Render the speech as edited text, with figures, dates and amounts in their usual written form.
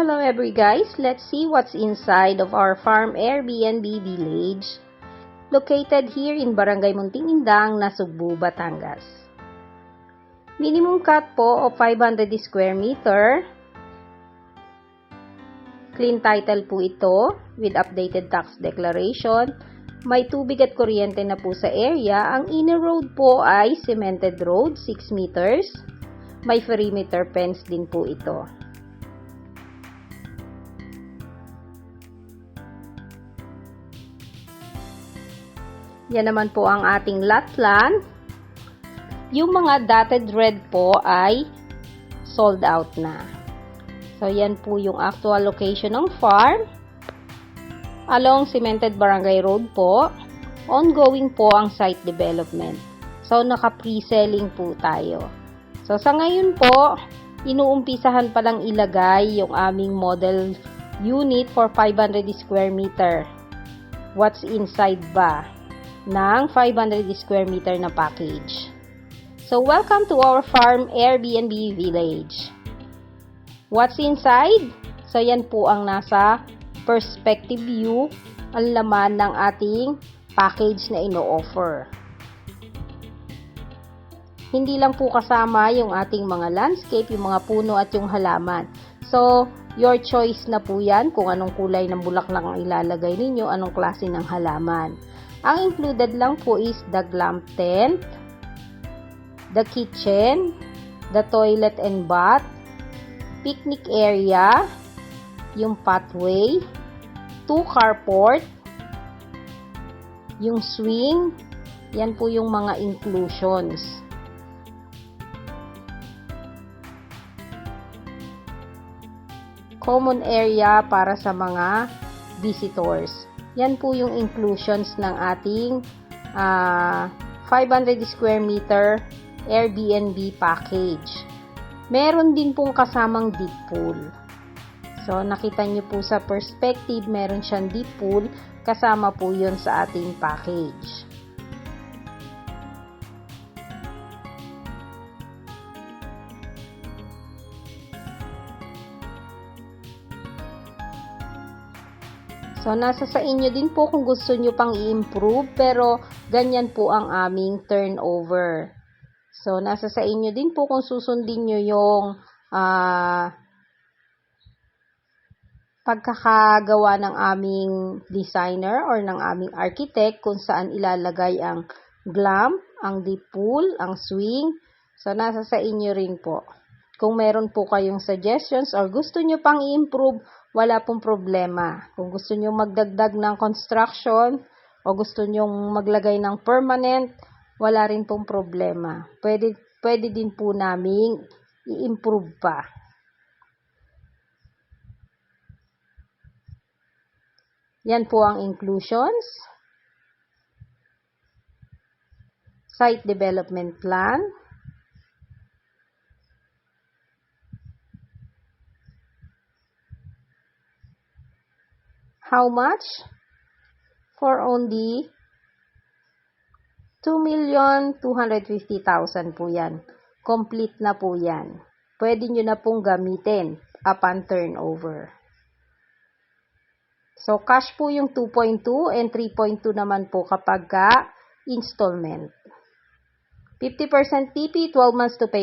Hello every guys, let's see what's inside of our farm Airbnb village located here in Barangay Munting Indang, Nasugbu, Batangas. Minimum cut po of 500 square meter. Clean title po ito with updated tax declaration. May tubig at kuryente na po sa area. Ang inner road po ay cemented road, 6 meters. May perimeter fence din po ito. Yan naman po ang ating lot plan. Yung mga dotted red po ay sold out na. So, yan po yung actual location ng farm. Along Cemented Barangay Road po. Ongoing po ang site development. So, naka-pre-selling po tayo. So, sa ngayon po, inuumpisahan pa lang ilagay yung aming model unit for 500 square meter. What's inside ba ng 500 square meter na package? So, welcome to our farm Airbnb village. What's inside? So, yan po ang nasa perspective view, ang laman ng ating package na ino-offer. Hindi lang po kasama yung ating mga landscape, yung mga puno at yung halaman. So, your choice na po yan kung anong kulay ng bulaklak ang ilalagay ninyo, anong klase ng halaman. Ang included lang po is the glamp tent, the kitchen, the toilet and bath, picnic area, yung pathway, 2 carport, yung swing, yan po yung mga inclusions. Common area para sa mga visitors. Yan po yung inclusions ng ating 500 square meter Airbnb package. Meron din pong kasamang deep pool. So, nakita nyo po sa perspective, meron siyang deep pool. Kasama po yun sa ating package. So, nasa sa inyo din po kung gusto nyo pang i-improve, pero ganyan po ang aming turnover. So, nasa sa inyo din po kung susundin nyo yung pagkakagawa ng aming designer or ng aming architect kung saan ilalagay ang glamp, ang deep pool, ang swing. So, nasa sa inyo rin po. Kung meron po kayong suggestions or gusto nyo pang i-improve, wala pong problema. Kung gusto nyo magdagdag ng construction o gusto nyo maglagay ng permanent, wala rin pong problema. Pwede din po naming i-improve pa. Yan po ang inclusions. Site development plan. How much? For only 2,250,000 po yan. Complete na po yan. Pwede nyo na pong gamitin upon turnover. So, cash po yung 2.2 and 3.2 naman po kapag installment. 50% TP, 12 months to pay